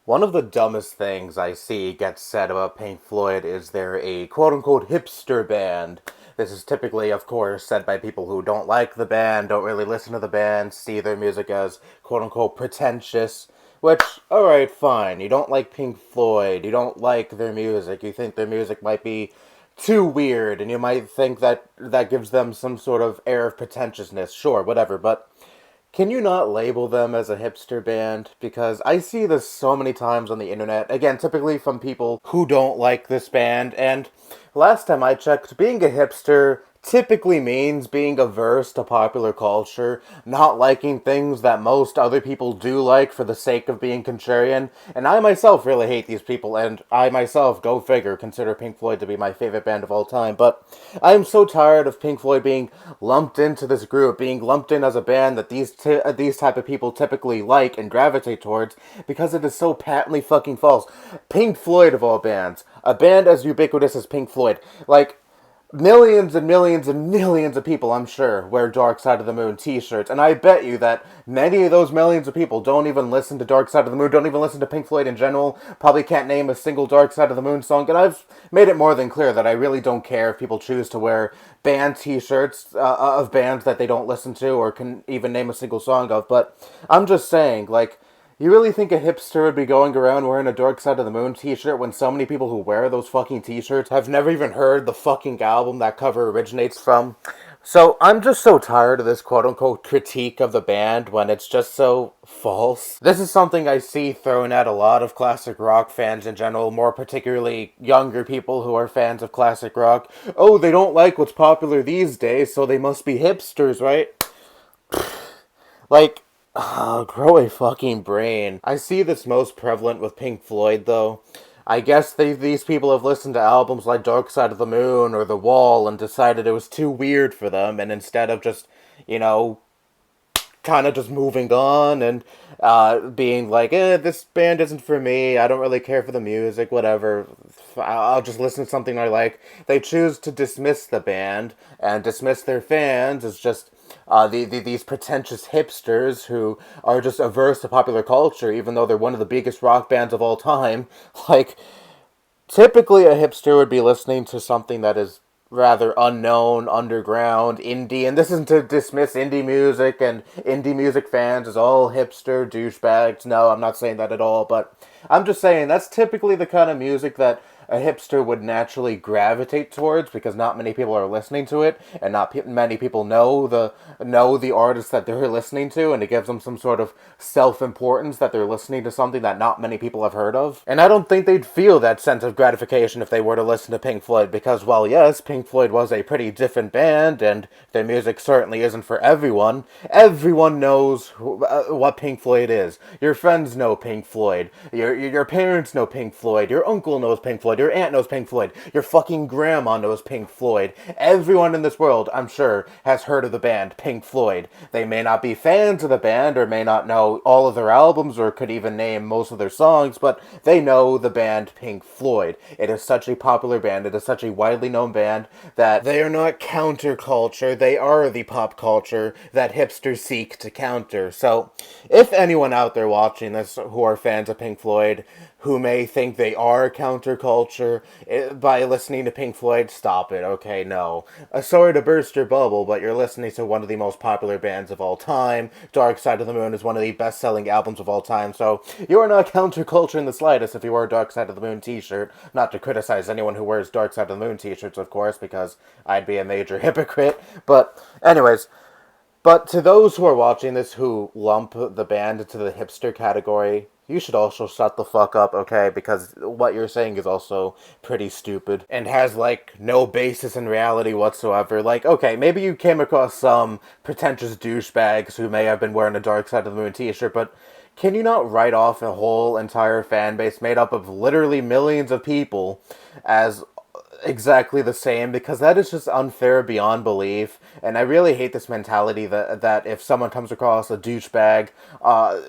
One of the dumbest things I see get said about Pink Floyd is they're a quote-unquote hipster band. This is typically, of course, said by people who don't like the band, don't really listen to the band, see their music as quote-unquote pretentious. Which, alright, fine. You don't like Pink Floyd, you don't like their music, you think their music might be too weird, and you might think that that gives them some sort of air of pretentiousness. Sure, whatever, but can you not label them as a hipster band? Because I see this so many times on the internet, again, typically from people who don't like this band, and last time I checked, being a hipster typically means being averse to popular culture, not liking things that most other people do like for the sake of being contrarian, and I myself really hate these people, and I myself, go figure, consider Pink Floyd to be my favorite band of all time, but I'm so tired of Pink Floyd being lumped into this group, being lumped in as a band that these type of people typically like and gravitate towards, because it is so patently fucking false. Pink Floyd of all bands, a band as ubiquitous as Pink Floyd, like, millions and millions and millions of people, I'm sure, wear Dark Side of the Moon t-shirts, and I bet you that many of those millions of people don't even listen to Dark Side of the Moon, don't even listen to Pink Floyd in general, probably can't name a single Dark Side of the Moon song, and I've made it more than clear that I really don't care if people choose to wear band t-shirts of bands that they don't listen to or can even name a single song of, but I'm just saying, like, you really think a hipster would be going around wearing a Dark Side of the Moon t-shirt when so many people who wear those fucking t-shirts have never even heard the fucking album that cover originates from? So I'm just so tired of this quote-unquote critique of the band when it's just so false. This is something I see thrown at a lot of classic rock fans in general, more particularly younger people who are fans of classic rock. Oh, they don't like what's popular these days, so they must be hipsters, right? Like, grow a fucking brain. I see this most prevalent with Pink Floyd, though. I guess these people have listened to albums like Dark Side of the Moon or The Wall and decided it was too weird for them, and instead of just, you know, kind of just moving on and being like, this band isn't for me, I don't really care for the music, whatever, I'll just listen to something I like. They choose to dismiss the band and dismiss their fans as just these pretentious hipsters who are just averse to popular culture, even though they're one of the biggest rock bands of all time. Like, typically a hipster would be listening to something that is rather unknown, underground, indie, and this isn't to dismiss indie music and indie music fans as all hipster douchebags. No, I'm not saying that at all, but I'm just saying that's typically the kind of music that a hipster would naturally gravitate towards because not many people are listening to it and not many people know the artist that they're listening to, and it gives them some sort of self-importance that they're listening to something that not many people have heard of. And I don't think they'd feel that sense of gratification if they were to listen to Pink Floyd because, well, yes, Pink Floyd was a pretty different band and their music certainly isn't for everyone. Everyone knows what Pink Floyd is. Your friends know Pink Floyd. Your parents know Pink Floyd. Your uncle knows Pink Floyd. Your aunt knows Pink Floyd. Your fucking grandma knows Pink Floyd. Everyone in this world, I'm sure, has heard of the band Pink Floyd. They may not be fans of the band or may not know all of their albums or could even name most of their songs, but they know the band Pink Floyd. It is such a popular band. It is such a widely known band that they are not counterculture. They are the pop culture that hipsters seek to counter. So, if anyone out there watching this who are fans of Pink Floyd, who may think they are counterculture by listening to Pink Floyd, stop it, okay? No. Sorry to burst your bubble, but you're listening to one of the most popular bands of all time. Dark Side of the Moon is one of the best-selling albums of all time, so you are not counterculture in the slightest if you wear a Dark Side of the Moon t-shirt. Not to criticize anyone who wears Dark Side of the Moon t-shirts, of course, because I'd be a major hypocrite. But, anyways, but to those who are watching this who lump the band into the hipster category, you should also shut the fuck up, okay? Because what you're saying is also pretty stupid and has, like, no basis in reality whatsoever. Like, okay, maybe you came across some pretentious douchebags who may have been wearing a Dark Side of the Moon t-shirt, but can you not write off a whole entire fan base made up of literally millions of people as exactly the same, because that is just unfair beyond belief. And I really hate this mentality that if someone comes across a douchebag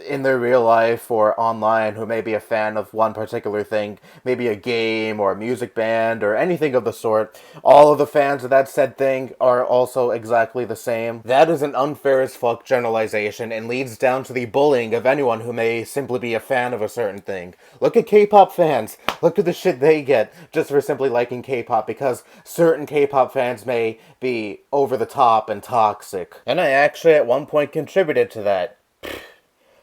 in their real life or online who may be a fan of one particular thing, maybe a game or a music band or anything of the sort, all of the fans of that said thing are also exactly the same. That is an unfair as fuck generalization and leads down to the bullying of anyone who may simply be a fan of a certain thing. Look at K-pop fans. Look at the shit they get just for simply liking K-pop, because certain K-pop fans may be over the top and toxic. And I actually at one point contributed to that.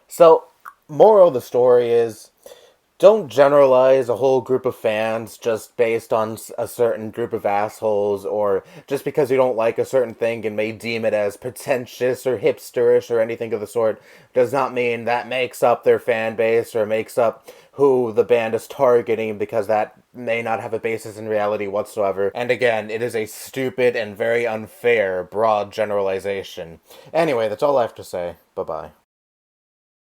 So, moral of the story is, don't generalize a whole group of fans just based on a certain group of assholes, or just because you don't like a certain thing and may deem it as pretentious or hipsterish or anything of the sort does not mean that makes up their fan base or makes up who the band is targeting, because that may not have a basis in reality whatsoever. And again, it is a stupid and very unfair broad generalization. Anyway, that's all I have to say. Bye bye.